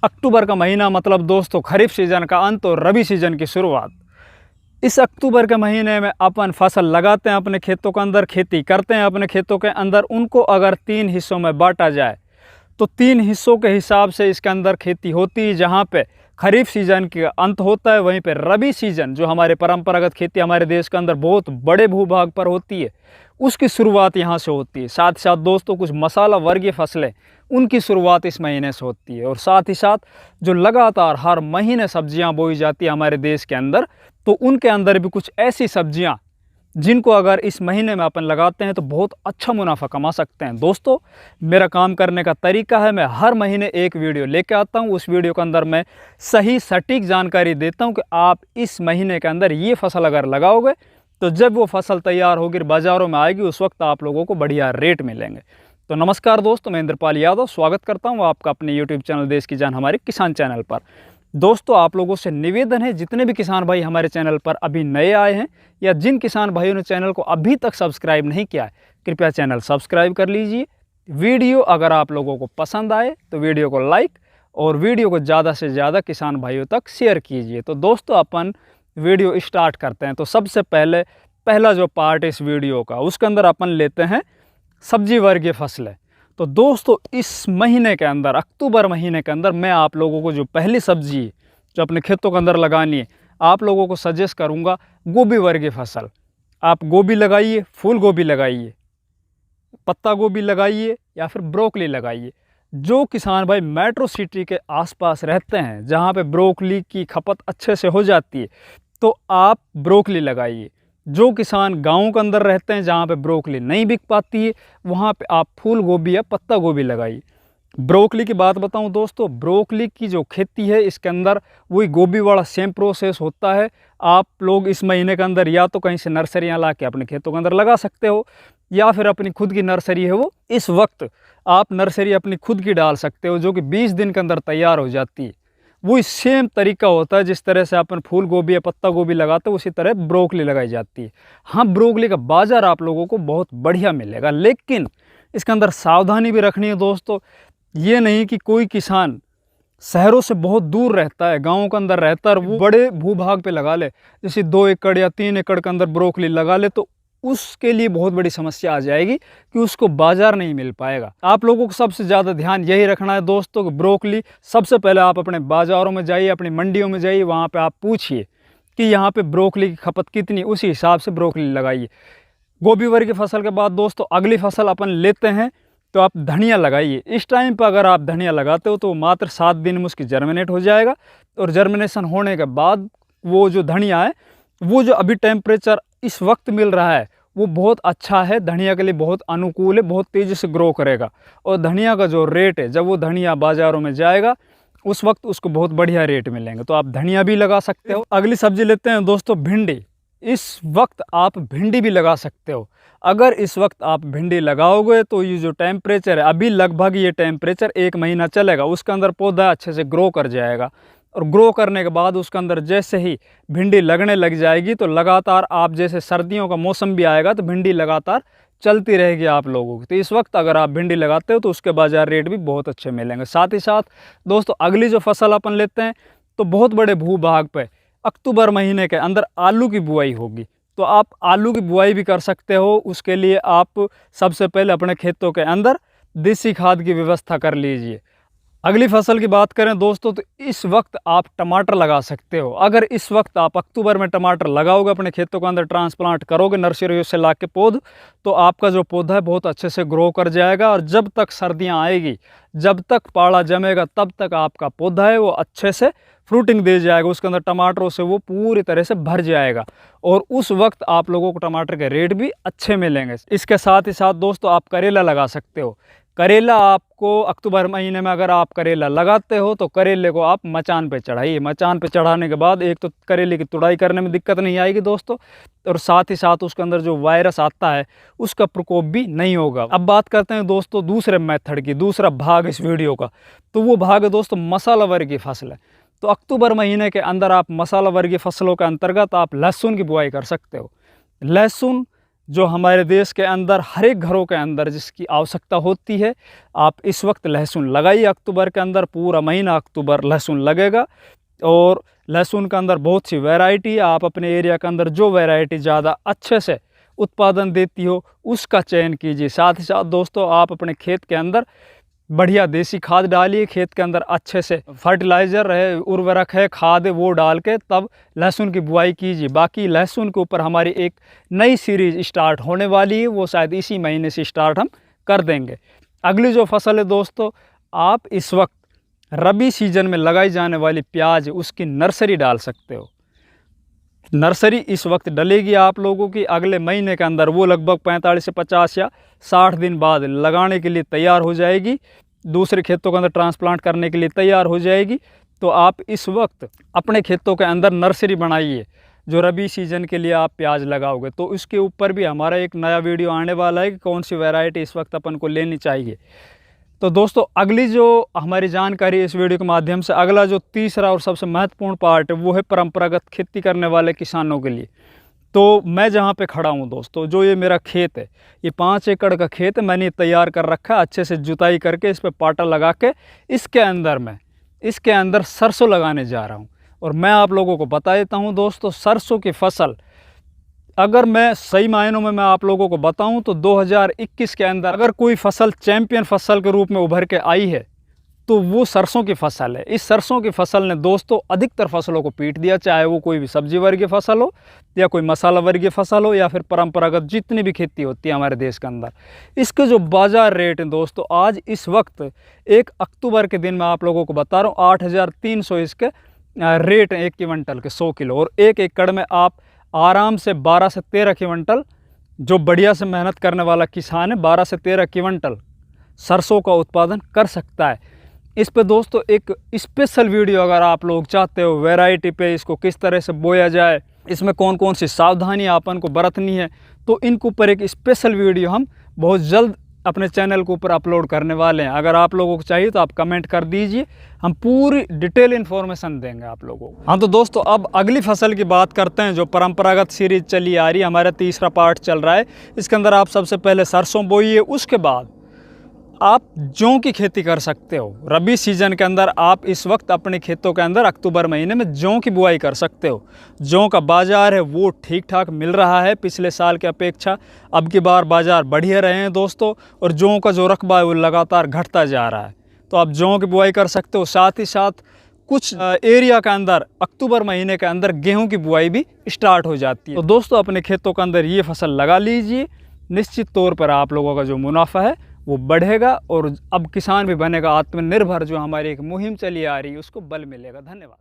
अक्टूबर का महीना मतलब दोस्तों खरीफ सीजन का अंत और रबी सीजन की शुरुआत। इस अक्टूबर के महीने में अपन फसल लगाते हैं, अपने खेतों के अंदर खेती करते हैं। अपने खेतों के अंदर उनको अगर 3 हिस्सों में बांटा जाए तो 3 हिस्सों के हिसाब से इसके अंदर खेती होती है। जहाँ पे खरीफ सीजन का अंत होता है, वहीं पे रबी सीजन जो हमारे परंपरागत खेती हमारे देश के अंदर बहुत बड़े भूभाग पर होती है, उसकी शुरुआत यहाँ से होती है। साथ ही साथ दोस्तों कुछ मसाला वर्गीय फसलें, उनकी शुरुआत इस महीने से होती है। और साथ ही साथ जो लगातार हर महीने सब्जियां बोई जाती है हमारे देश के अंदर, तो उनके अंदर भी कुछ ऐसी सब्जियां जिनको अगर इस महीने में अपन लगाते हैं तो बहुत अच्छा मुनाफा कमा सकते हैं। दोस्तों मेरा काम करने का तरीका है, मैं हर महीने एक वीडियो लेके आता हूं। उस वीडियो के अंदर मैं सही सटीक जानकारी देता हूं कि आप इस महीने के अंदर ये फसल अगर लगाओगे तो जब वो फसल तैयार होगी बाज़ारों में आएगी, उस वक्त आप लोगों को बढ़िया रेट मिलेंगे। तो नमस्कार दोस्तों, मैं इंद्रपाल यादव स्वागत करता हूं आपका अपने यूट्यूब चैनल देश की जान हमारे किसान चैनल पर। दोस्तों आप लोगों से निवेदन है, जितने भी किसान भाई हमारे चैनल पर अभी नए आए हैं या जिन किसान भाइयों ने चैनल को अभी तक सब्सक्राइब नहीं किया है, कृपया चैनल सब्सक्राइब कर लीजिए। वीडियो अगर आप लोगों को पसंद आए तो वीडियो को लाइक और वीडियो को ज़्यादा से ज़्यादा किसान भाइयों तक शेयर कीजिए। तो दोस्तों अपन वीडियो स्टार्ट करते हैं। तो सबसे पहला जो पार्ट इस वीडियो का, उसके अंदर अपन लेते हैं सब्जी वर्गीय फसलें। तो दोस्तों इस महीने के अंदर, अक्टूबर महीने के अंदर, मैं आप लोगों को जो पहली सब्जी जो अपने खेतों के अंदर लगानी है, आप लोगों को सजेस्ट करूंगा गोभी वर्गीय फसल। आप गोभी लगाइए, फूल गोभी लगाइए, पत्ता गोभी लगाइए या फिर ब्रोकली लगाइए। जो किसान भाई मेट्रो सिटी के आसपास रहते हैं जहाँ पे ब्रोकली की खपत अच्छे से हो जाती है, तो आप ब्रोकली लगाइए। जो किसान गाँव के अंदर रहते हैं जहाँ पे ब्रोकली नहीं बिक पाती है, वहाँ पे आप फूल गोभी या पत्ता गोभी लगाइए। ब्रोकली की बात बताऊं दोस्तों, ब्रोकली की जो खेती है इसके अंदर वही गोभी वाला सेम प्रोसेस होता है। आप लोग इस महीने के अंदर या तो कहीं से नर्सरियाँ ला के अपने खेतों के अंदर लगा सकते हो, या फिर अपनी खुद की नर्सरी है वो इस वक्त आप नर्सरी अपनी खुद की डाल सकते हो, जो कि 20 दिन के अंदर तैयार हो जाती है। वही सेम तरीका होता है जिस तरह से अपन फूल गोभी या पत्ता गोभी लगाते हैं, उसी तरह ब्रोकली लगाई जाती है। हाँ, ब्रोकली का बाजार आप लोगों को बहुत बढ़िया मिलेगा, लेकिन इसके अंदर सावधानी भी रखनी है दोस्तों। ये नहीं कि कोई किसान शहरों से बहुत दूर रहता है, गाँव के अंदर रहता है और वो बड़े भूभाग पे लगा ले, जैसे 2 एकड़ या 3 एकड़ के अंदर ब्रोकली लगा ले, तो उसके लिए बहुत बड़ी समस्या आ जाएगी कि उसको बाजार नहीं मिल पाएगा। आप लोगों को सबसे ज़्यादा ध्यान यही रखना है दोस्तों कि ब्रोकली सबसे पहले आप अपने बाज़ारों में जाइए, अपनी मंडियों में जाइए, वहाँ पे आप पूछिए कि यहाँ पे ब्रोकली की खपत कितनी, उसी हिसाब से ब्रोकली लगाइए। गोभी वर्गीय फसल के बाद दोस्तों अगली फसल अपन लेते हैं तो आप धनिया लगाइए। इस टाइम पर अगर आप धनिया लगाते हो तो मात्र 7 दिन में उसकी जर्मिनेट हो जाएगा, और जर्मिनेशन होने के बाद वो जो धनिया है, वो जो अभी टेम्परेचर इस वक्त मिल रहा है वो बहुत अच्छा है, धनिया के लिए बहुत अनुकूल है, बहुत तेज़ी से ग्रो करेगा। और धनिया का जो रेट है, जब वो धनिया बाज़ारों में जाएगा उस वक्त उसको बहुत बढ़िया रेट मिलेंगे, तो आप धनिया भी लगा सकते हो। अगली सब्जी लेते हैं दोस्तों भिंडी। इस वक्त आप भिंडी भी लगा सकते हो। अगर इस वक्त आप भिंडी लगाओगे तो ये जो टेम्परेचर है, अभी लगभग ये टेम्परेचर 1 महीना चलेगा, उसके अंदर पौधा अच्छे से ग्रो कर जाएगा। और ग्रो करने के बाद उसके अंदर जैसे ही भिंडी लगने लग जाएगी तो लगातार आप, जैसे सर्दियों का मौसम भी आएगा तो भिंडी लगातार चलती रहेगी आप लोगों की। तो इस वक्त अगर आप भिंडी लगाते हो तो उसके बाज़ार रेट भी बहुत अच्छे मिलेंगे। साथ ही साथ दोस्तों अगली जो फसल अपन लेते हैं, तो बहुत बड़े भूभाग पे अक्टूबर महीने के अंदर आलू की बुआई होगी। तो आप आलू की बुआई भी कर सकते हो। उसके लिए आप सबसे पहले अपने खेतों के अंदर देसी खाद की व्यवस्था कर लीजिए। अगली फसल की बात करें दोस्तों, तो इस वक्त आप टमाटर लगा सकते हो। अगर इस वक्त आप अक्टूबर में टमाटर लगाओगे, अपने खेतों के अंदर ट्रांसप्लांट करोगे नर्सरी से ला के पौध, तो आपका जो पौधा है बहुत अच्छे से ग्रो कर जाएगा। और जब तक सर्दियां आएगी, जब तक पाला जमेगा, तब तक आपका पौधा है वो अच्छे से फ्रूटिंग दे जाएगा, उसके अंदर टमाटरों से वो पूरी तरह से भर जाएगा, और उस वक्त आप लोगों को टमाटर के रेट भी अच्छे मिलेंगे। इसके साथ ही साथ दोस्तों आप करेला लगा सकते हो। करेला आपको अक्टूबर महीने में अगर आप करेला लगाते हो तो करेले को आप मचान पे चढ़ाइए। मचान पे चढ़ाने के बाद एक तो करेले की तुड़ाई करने में दिक्कत नहीं आएगी दोस्तों, और साथ ही साथ उसके अंदर जो वायरस आता है उसका प्रकोप भी नहीं होगा। अब बात करते हैं दोस्तों दूसरे मेथड की, दूसरा भाग इस वीडियो का। तो वो भाग है दोस्तों मसाला वर्गीय फसलें। तो अक्टूबर महीने के अंदर आप मसाला वर्गीय फसलों के अंतर्गत आप लहसुन की बुआई कर सकते हो। लहसुन जो हमारे देश के अंदर हर एक घरों के अंदर जिसकी आवश्यकता होती है, आप इस वक्त लहसुन लगाइए। अक्टूबर के अंदर पूरा महीना अक्टूबर लहसुन लगेगा और लहसुन के अंदर बहुत सी वैरायटी, आप अपने एरिया के अंदर जो वैरायटी ज़्यादा अच्छे से उत्पादन देती हो उसका चयन कीजिए। साथ ही साथ दोस्तों आप अपने खेत के अंदर बढ़िया देसी खाद डालिए, खेत के अंदर अच्छे से फर्टिलाइज़र है, उर्वरक है, खाद है, वो डाल के तब लहसुन की बुआई कीजिए। बाकी लहसुन के ऊपर हमारी एक नई सीरीज़ स्टार्ट होने वाली है, वो शायद इसी महीने से स्टार्ट हम कर देंगे। अगली जो फसल है दोस्तों, आप इस वक्त रबी सीजन में लगाई जाने वाली प्याज उसकी नर्सरी डाल सकते हो। नर्सरी इस वक्त डलेगी आप लोगों की, अगले महीने के अंदर वो लगभग 45 से 50 या 60 दिन बाद लगाने के लिए तैयार हो जाएगी, दूसरे खेतों के अंदर ट्रांसप्लांट करने के लिए तैयार हो जाएगी। तो आप इस वक्त अपने खेतों के अंदर नर्सरी बनाइए जो रबी सीजन के लिए आप प्याज लगाओगे। तो उसके ऊपर भी हमारा एक नया वीडियो आने वाला है कि कौन सी वैरायटी इस वक्त अपन को लेनी चाहिए। तो दोस्तों अगली जो हमारी जानकारी इस वीडियो के माध्यम से, अगला जो तीसरा और सबसे महत्वपूर्ण पार्ट है वो है परंपरागत खेती करने वाले किसानों के लिए। तो मैं जहाँ पे खड़ा हूँ दोस्तों, जो ये मेरा खेत है, ये 5 एकड़ का खेत है, मैंने तैयार कर रखा है अच्छे से जुताई करके, इस पर पाटा लगा के इसके अंदर सरसों लगाने जा रहा हूँ। और मैं आप लोगों को बता देता हूँ दोस्तों, सरसों की फसल अगर मैं सही मायनों में मैं आप लोगों को बताऊं तो 2021 के अंदर अगर कोई फसल चैंपियन फसल के रूप में उभर के आई है तो वो सरसों की फसल है। इस सरसों की फसल ने दोस्तों अधिकतर फसलों को पीट दिया, चाहे वो कोई भी सब्जी वर्गीय फसल हो या कोई मसाला वर्गीय फसल हो या फिर परंपरागत जितनी भी खेती होती है हमारे देश के अंदर। इसके जो बाज़ार रेट हैं दोस्तों, आज इस वक्त 1 अक्टूबर के दिन मैं आप लोगों को बता रहा हूँ 8,300 इसके रेट हैं 1 क्विंटल के 100 किलो। और 1 एकड़ में आप आराम से 12 से 13 क्विंटल, जो बढ़िया से मेहनत करने वाला किसान है 12 से 13 क्विंटल सरसों का उत्पादन कर सकता है। इस पे दोस्तों एक स्पेशल वीडियो अगर आप लोग चाहते हो वैरायटी पे, इसको किस तरह से बोया जाए, इसमें कौन कौन सी सावधानी अपन को बरतनी है, तो इनके ऊपर एक स्पेशल वीडियो हम बहुत जल्द अपने चैनल के ऊपर अपलोड करने वाले हैं। अगर आप लोगों को चाहिए तो आप कमेंट कर दीजिए, हम पूरी डिटेल इन्फॉर्मेशन देंगे आप लोगों को। हाँ तो दोस्तों अब अगली फसल की बात करते हैं, जो परंपरागत सीरीज चली आ रही है, हमारा तीसरा पार्ट चल रहा है। इसके अंदर आप सबसे पहले सरसों बोइए, उसके बाद आप जौ की खेती कर सकते हो। रबी सीजन के अंदर आप इस वक्त अपने खेतों के अंदर अक्टूबर महीने में जौ की बुआई कर सकते हो। जौ का बाज़ार है वो ठीक ठाक मिल रहा है, पिछले साल की अपेक्षा अब की बार बाज़ार बढ़िया रहे हैं दोस्तों, और जौ का जो रकबा है वो लगातार घटता जा रहा है। तो आप जौ की बुआई कर सकते हो। साथ ही साथ कुछ एरिया के अंदर अक्टूबर महीने के अंदर गेहूँ की बुआई भी स्टार्ट हो जाती है। तो दोस्तों अपने खेतों के अंदर ये फसल लगा लीजिए, निश्चित तौर पर आप लोगों का जो मुनाफा है वो बढ़ेगा और अब किसान भी बनेगा आत्मनिर्भर। जो हमारी एक मुहिम चली आ रही है उसको बल मिलेगा। धन्यवाद।